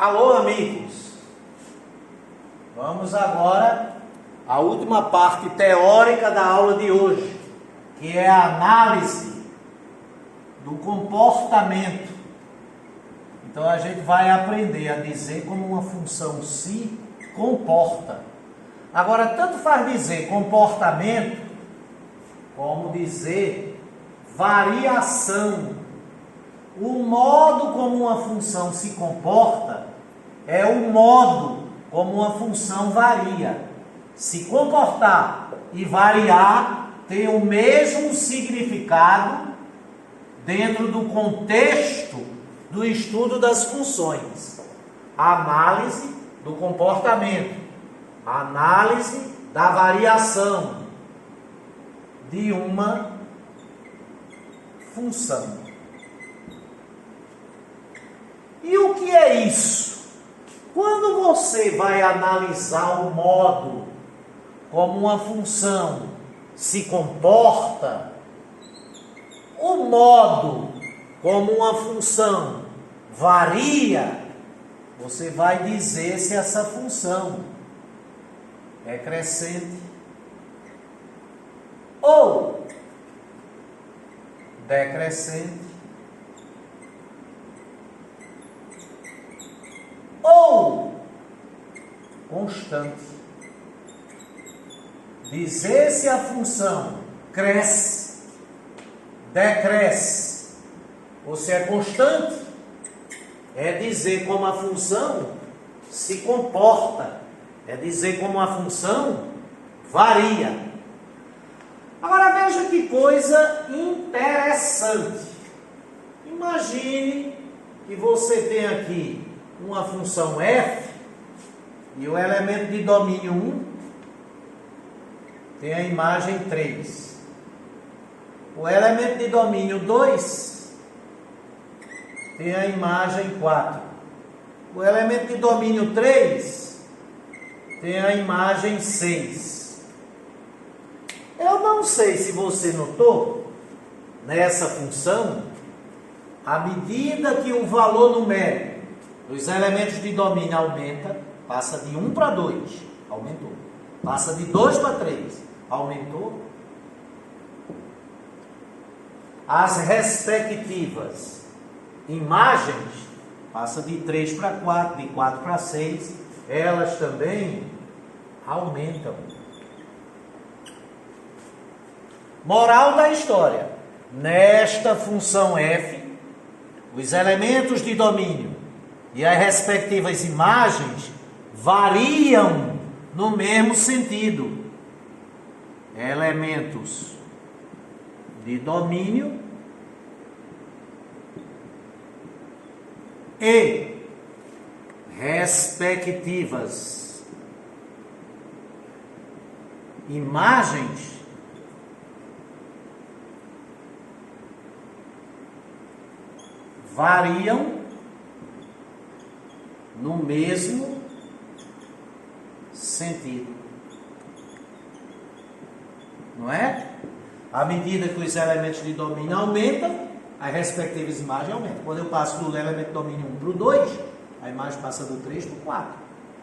Alô, amigos! Vamos agora à última parte teórica da aula de hoje, que é a análise do comportamento. Então a gente vai aprender a dizer como uma função se comporta. Agora, tanto faz dizer comportamento, como dizer variação. O modo como uma função se comporta é o modo como uma função varia. Se comportar e variar tem o mesmo significado dentro do contexto do estudo das funções. A análise do comportamento, a análise da variação de uma função. E o que é isso? Quando você vai analisar o modo como uma função se comporta, o modo como uma função varia, você vai dizer se essa função é crescente ou decrescente ou constante. Dizer se a função cresce, decresce ou se é constante é dizer como a função se comporta, é dizer como a função varia. Agora veja que coisa interessante. Imagine que você tem aqui uma função f e o elemento de domínio 1 tem a imagem 3. O elemento de domínio 2 tem a imagem 4. O elemento de domínio 3 tem a imagem 6. Eu não sei se você notou, nessa função, à medida que o valor numérico dos elementos de domínio aumenta, passa de 1 para 2, aumentou. Passa de 2 para 3, aumentou. As respectivas imagens, passa de 3 para 4, de 4 para 6, elas também aumentam. Moral da história: nesta função f, os elementos de domínio e as respectivas imagens variam no mesmo sentido. Elementos de domínio e respectivas imagens variam no mesmo sentido. Não é? À medida que os elementos de domínio aumentam, as respectivas imagens aumentam. Quando eu passo do elemento de domínio 1 para o 2, a imagem passa do 3 para o 4.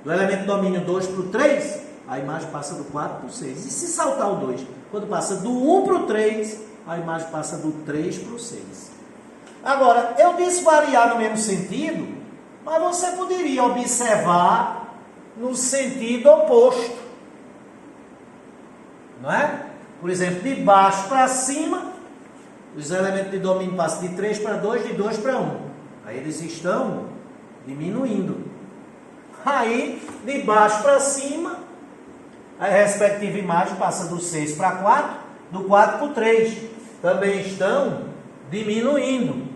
Do elemento de domínio 2 para o 3, a imagem passa do 4 para o 6. E se saltar o 2? Quando passa do 1 para o 3, a imagem passa do 3 para o 6. Agora, eu disse variar no mesmo sentido, mas você poderia observar no sentido oposto. Não é? Por exemplo, de baixo para cima, os elementos de domínio passam de 3 para 2, de 2 para 1. Aí eles estão diminuindo. Aí, de baixo para cima, a respectiva imagem passa do 6 para 4, do 4 para o 3. Também estão diminuindo.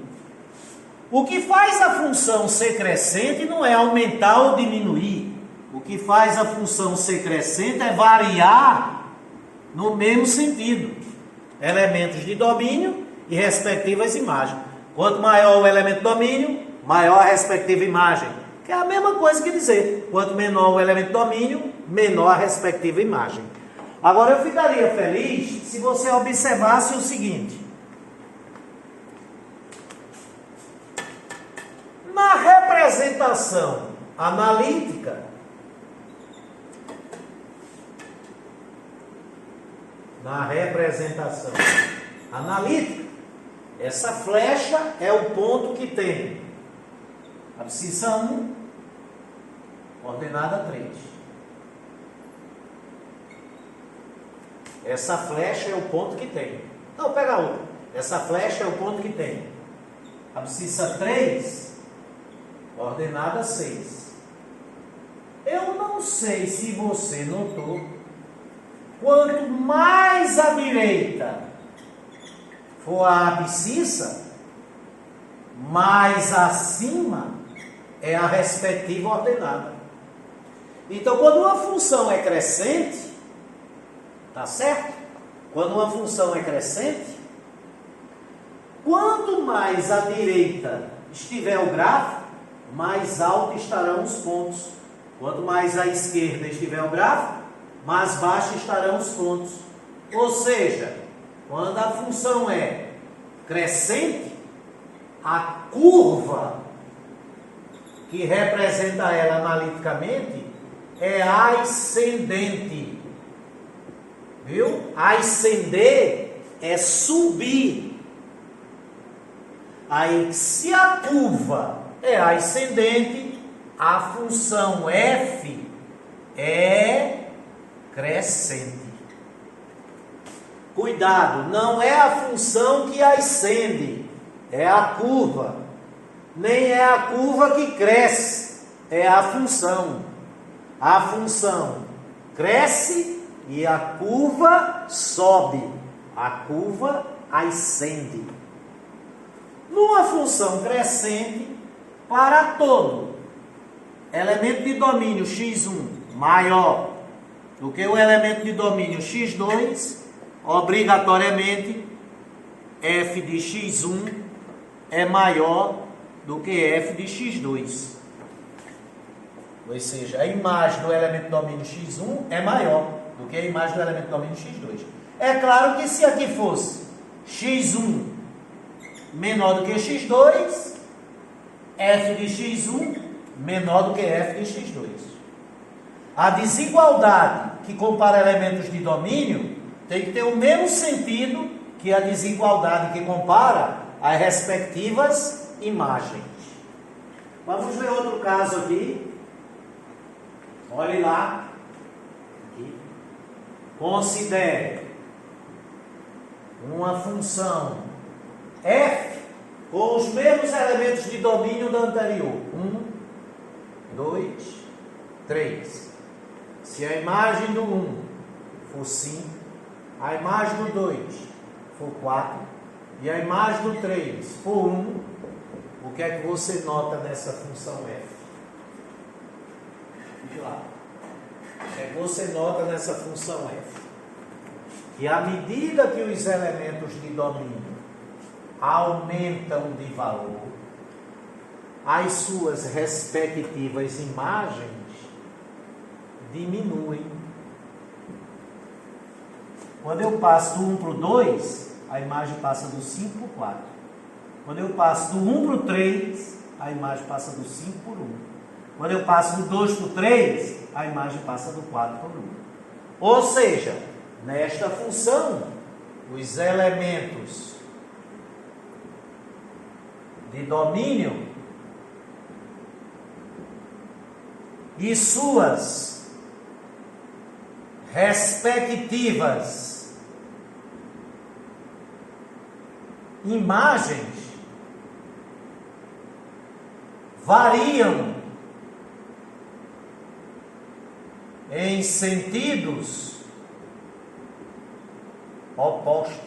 O que faz a função ser crescente não é aumentar ou diminuir. O que faz a função ser crescente é variar no mesmo sentido. Elementos de domínio e respectivas imagens. Quanto maior o elemento de domínio, maior a respectiva imagem. Que é a mesma coisa que dizer, quanto menor o elemento de domínio, menor a respectiva imagem. Agora eu ficaria feliz se você observasse o seguinte. Na representação analítica, essa flecha é o ponto que tem abscissa 1, ordenada 3. Essa flecha é o ponto que tem. Não, pega outra. Essa flecha é o ponto que tem abscissa 3, ordenada 6. Eu não sei se você notou, quanto mais à direita for a abscissa, mais acima é a respectiva ordenada. Então, quando uma função é crescente, tá certo? Quando uma função é crescente, quanto mais à direita estiver o gráfico, mais alto estarão os pontos. Quanto mais à esquerda estiver o gráfico, mais baixo estarão os pontos. Ou seja, quando a função é crescente, a curva que representa ela analiticamente é ascendente. Viu? Ascender é subir. Aí, se a curva é ascendente, a função f é crescente. Cuidado, não é a função que ascende, é a curva. Nem é a curva que cresce, é a função. A função cresce e a curva sobe. A curva ascende. Numa função crescente, para todo elemento de domínio x1 maior do que o elemento de domínio x2, obrigatoriamente f de x1 é maior do que f de x2. Ou seja, a imagem do elemento de domínio x1 é maior do que a imagem do elemento de domínio x2. É claro que se aqui fosse x1 menor do que x2, f de x1 menor do que f de x2. A desigualdade que compara elementos de domínio tem que ter o mesmo sentido que a desigualdade que compara as respectivas imagens. Vamos ver outro caso aqui. Olhe lá. Aqui. Considere uma função f com os mesmos elementos de domínio da anterior. 1, 2, 3. Se a imagem do 1 for 5, a imagem do 2 for 4 e a imagem do 3 for 1, o que é que você nota nessa função f? Veja lá. O que é que você nota nessa função f? Que à medida que os elementos de domínio aumentam de valor, as suas respectivas imagens diminuem. Quando eu passo do 1 para o 2, a imagem passa do 5 para o 4. Quando eu passo do 1 para o 3, a imagem passa do 5 para o 1. Quando eu passo do 2 para o 3, a imagem passa do 4 para o 1. Ou seja, nesta função, os elementos de domínio e suas respectivas imagens variam em sentidos opostos.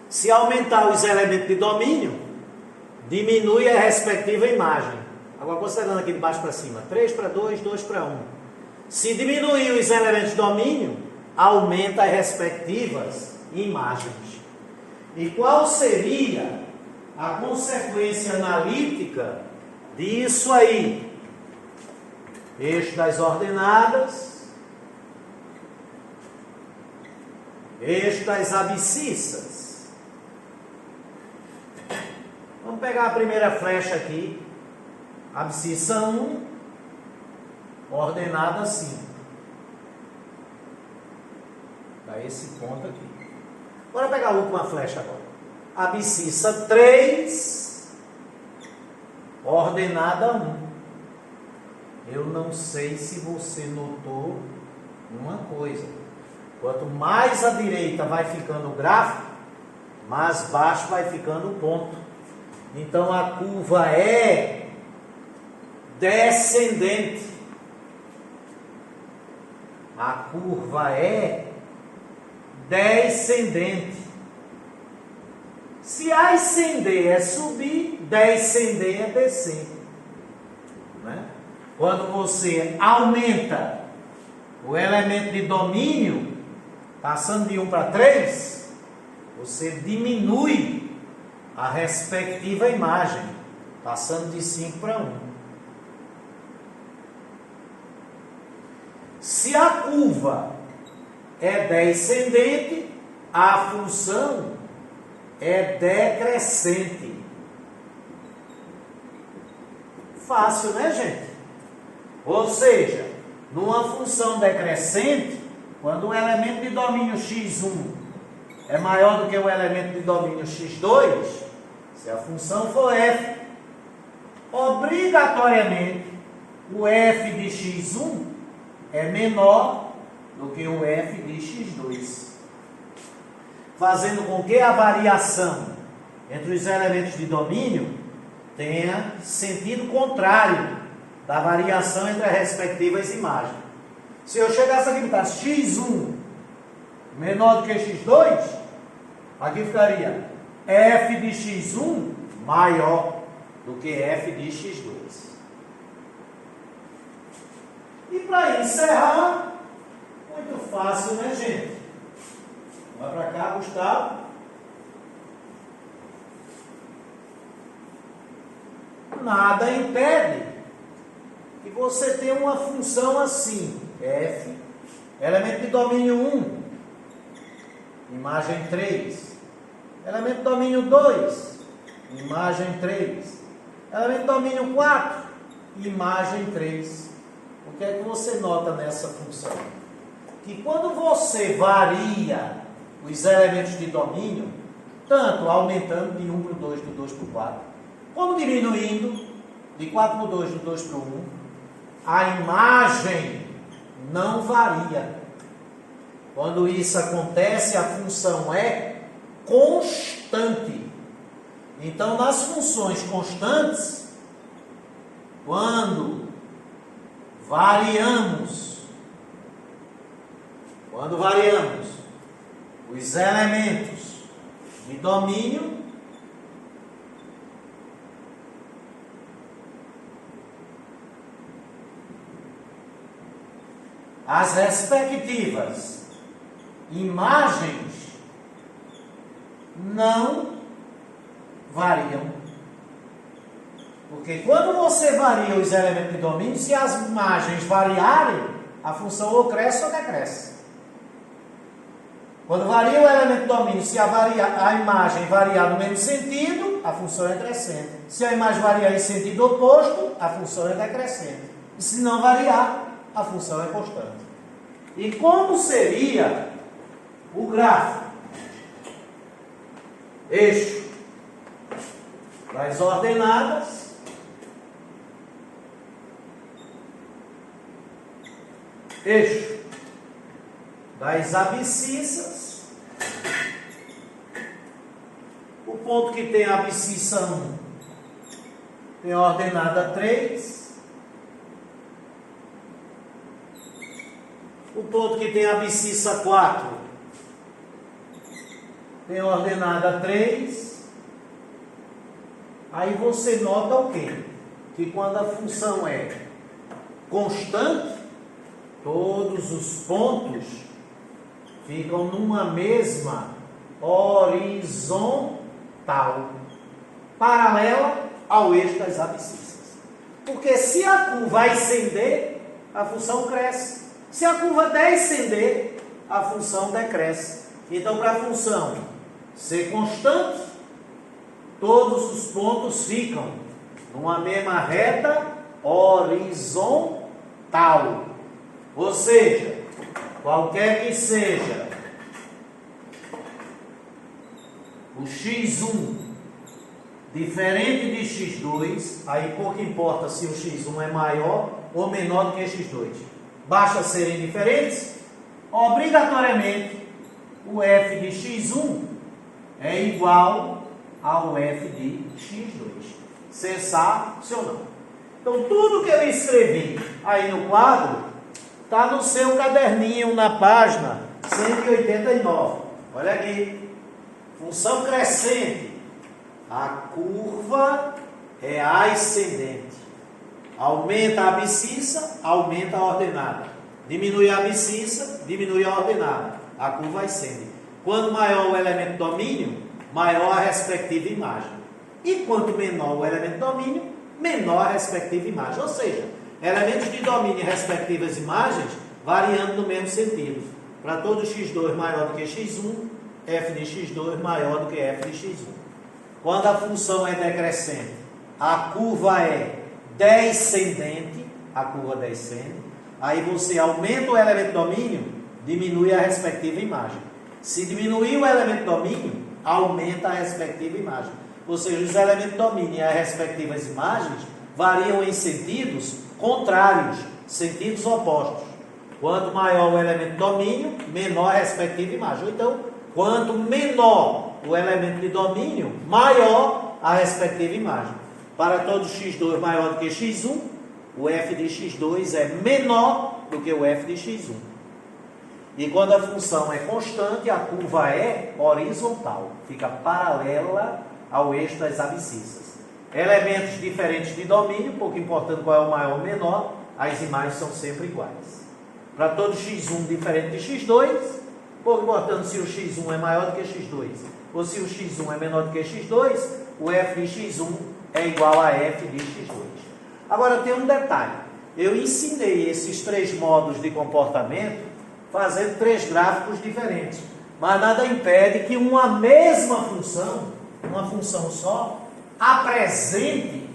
Se aumentar os elementos de domínio, diminui a respectiva imagem. Agora, considerando aqui de baixo para cima, 3 para 2, 2 para 1. Se diminuir os elementos de domínio, aumenta as respectivas imagens. E qual seria a consequência analítica disso aí? Eixo das ordenadas, eixo das abscissas. Vamos pegar a primeira flecha aqui, abscissa 1, ordenada 5. Dá esse ponto aqui. Bora pegar a última flecha agora. Abscissa 3, ordenada 1. Eu não sei se você notou uma coisa. Quanto mais à direita vai ficando o gráfico, mais baixo vai ficando o ponto. Então a curva é descendente. A curva é descendente. Se ascender é subir, descender é descer. Né? Quando você aumenta o elemento de domínio, passando de 1 para 3, você diminui a respectiva imagem, passando de 5 para 1. Se a curva é descendente, a função é decrescente. Fácil, né, gente? Ou seja, numa função decrescente, quando o elemento de domínio x1 é maior do que o elemento de domínio x2, se a função for f, obrigatoriamente o f de x1 é menor do que o f de x2, fazendo com que a variação entre os elementos de domínio tenha sentido contrário da variação entre as respectivas imagens. Se eu chegasse aqui e botasse x1 menor do que x2, aqui ficaria f de x1 maior do que f de x2. E para encerrar, muito fácil, né, gente? Vai para cá, Gustavo. Nada impede que você tenha uma função assim, f, elemento de domínio 1, imagem 3, elemento de domínio 2, imagem 3, elemento de domínio 4, imagem 3. O que é que você nota nessa função? Que quando você varia os elementos de domínio, tanto aumentando de 1 para o 2, do 2 para o 4, como diminuindo de 4 para o 2, do 2 para o 1, a imagem não varia. Quando isso acontece, a função é constante. Então, nas funções constantes, quando variamos os elementos de domínio, as respectivas imagens não variam. Porque quando você varia os elementos de domínio, se as imagens variarem, a função ou cresce ou decresce. Quando varia o elemento de domínio, se a imagem variar no mesmo sentido, a função é crescente. Se a imagem variar em sentido oposto, a função é decrescente. E se não variar, a função é constante. E como seria o gráfico? Eixo das ordenadas, eixo das abscissas, o ponto que tem a abscissa 1 tem a ordenada 3, o ponto que tem a abscissa 4 tem a ordenada 3. Aí você nota o quê? Que quando a função é constante, todos os pontos ficam numa mesma horizontal, paralela ao eixo das abscissas. Porque se a curva ascender, a função cresce. Se a curva descender, a função decresce. Então, para a função ser constante, todos os pontos ficam numa mesma reta horizontal. Ou seja, qualquer que seja o x1 diferente de x2, aí pouco importa se o x1 é maior ou menor do que x2. Basta serem diferentes, obrigatoriamente o f de x1 é igual ao f de x2. Cessar, se ou não. Então, tudo que eu escrevi aí no quadro está no seu caderninho na página 189. Olha aqui. Função crescente. A curva é ascendente. Aumenta a abscissa, aumenta a ordenada. Diminui a abscissa, diminui a ordenada. A curva ascende. Quanto maior o elemento domínio, maior a respectiva imagem. E quanto menor o elemento domínio, menor a respectiva imagem. Ou seja, elementos de domínio e respectivas imagens variando no mesmo sentido. Para todo x2 maior do que x1, f de x2 maior do que f de x1. Quando a função é decrescente, a curva é descendente, a curva descende, aí você aumenta o elemento domínio, diminui a respectiva imagem. Se diminuir o elemento domínio, aumenta a respectiva imagem. Ou seja, os elementos domínio e as respectivas imagens variam em sentidos contrários, sentidos opostos. Quanto maior o elemento domínio, menor a respectiva imagem. Então, quanto menor o elemento de domínio, maior a respectiva imagem. Para todo x2 maior do que x1, o f de x2 é menor do que o f de x1. E quando a função é constante, a curva é horizontal, fica paralela ao eixo das abscissas. Elementos diferentes de domínio, pouco importando qual é o maior ou menor, as imagens são sempre iguais. Para todo x1 diferente de x2, pouco importando se o x1 é maior do que x2, ou se o x1 é menor do que x2, o f de x1 é igual a f de x2. Agora tem um detalhe, eu ensinei esses três modos de comportamento fazendo três gráficos diferentes, mas nada impede que uma mesma função, uma função só, apresente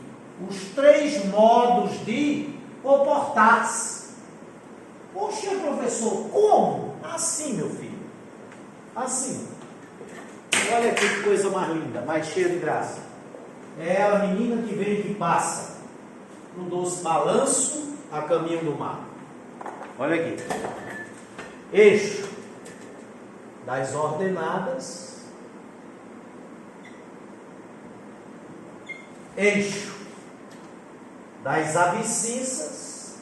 os três modos de comportar-se. Poxa, professor, como? Assim, meu filho. Assim. Olha aqui que coisa mais linda, mais cheia de graça. É a menina que vem e que passa num doce balanço a caminho do mar. Olha aqui. Eixo das ordenadas, eixo das abscissas,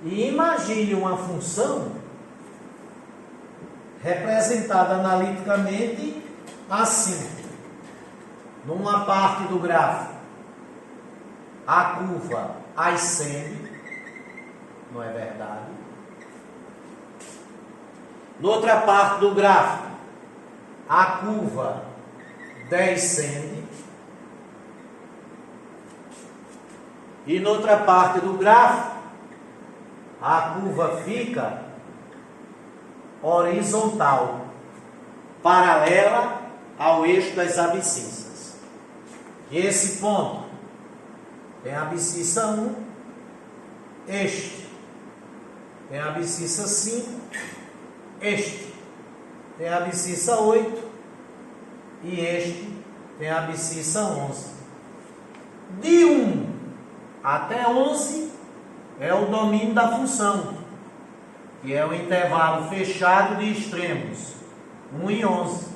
e imagine uma função representada analiticamente assim. Numa parte do gráfico, a curva ascende, não é verdade? Noutra parte do gráfico, a curva descende. E noutra parte do gráfico, a curva fica horizontal, paralela ao eixo das abscissas. E esse ponto tem a abscissa 1, este tem a abscissa 5, este tem a abscissa 8 e este tem a abscissa 11. De 1 até 11 é o domínio da função, que é o intervalo fechado de extremos, 1 e 11.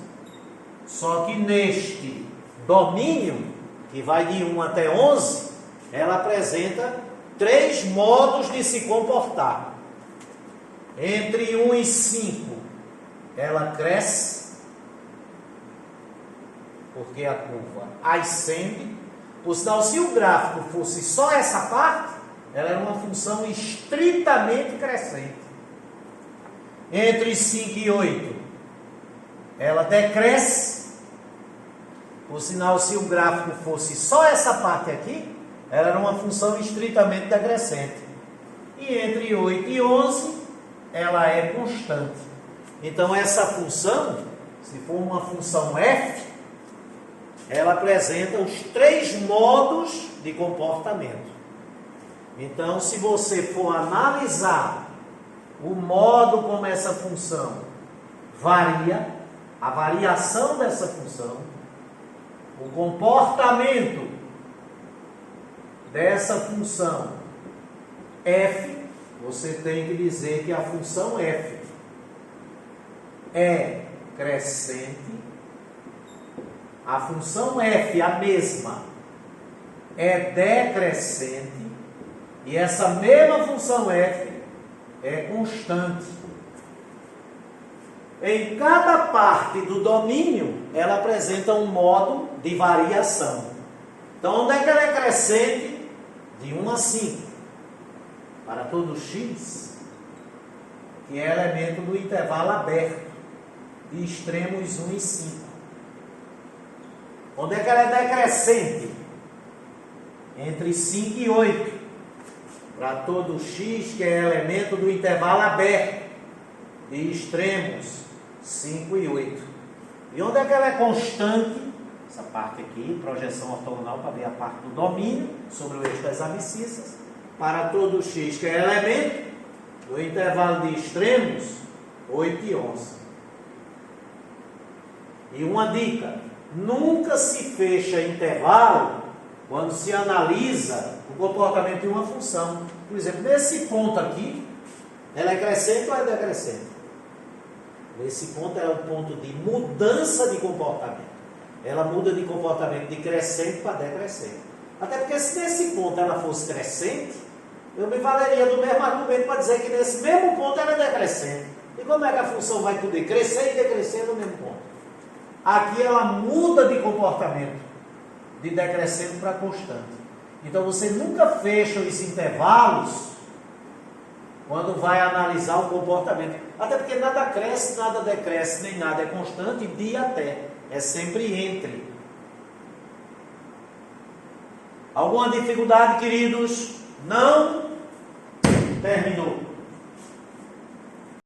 Só que neste domínio, que vai de 1 até 11, ela apresenta três modos de se comportar. Entre 1 e 5, ela cresce, porque a curva ascende. Por sinal, se o gráfico fosse só essa parte, ela era uma função estritamente crescente. Entre 5 e 8, ela decresce. Por sinal, se o gráfico fosse só essa parte aqui, ela era uma função estritamente decrescente. E entre 8 e 11, ela é constante. Então, essa função, se for uma função f, ela apresenta os 3 modos de comportamento. Então, se você for analisar o modo como essa função varia, a variação dessa função, o comportamento dessa função f, você tem que dizer que a função f é crescente, a função f, a mesma, é decrescente, e essa mesma função f é constante. Em cada parte do domínio, ela apresenta um modo de variação. Então, onde é que ela é crescente? De 1 a 5. Para todo x, que é elemento do intervalo aberto, de extremos 1 e 5. Onde é que ela é decrescente? Entre 5 e 8. Para todo x, que é elemento do intervalo aberto, de extremos 5 e 8. E onde é que ela é constante? Essa parte aqui, projeção ortogonal para ver a parte do domínio sobre o eixo das abscissas. Para todo x, que é elemento do intervalo de extremos 8 e 11. E uma dica: nunca se fecha intervalo quando se analisa o comportamento de uma função. Por exemplo, nesse ponto aqui, ela é crescente ou é decrescente? Nesse ponto é um ponto de mudança de comportamento. Ela muda de comportamento de crescente para decrescente. Até porque se nesse ponto ela fosse crescente, eu me valeria do mesmo argumento para dizer que nesse mesmo ponto ela é decrescente. E como é que a função vai poder crescer e decrescer no mesmo ponto? Aqui ela muda de comportamento, de decrescente para constante. Então você nunca fecha os intervalos quando vai analisar o comportamento. Até porque nada cresce, nada decresce, nem nada é constante, de até. É sempre entre. Alguma dificuldade, queridos? Não? Terminou.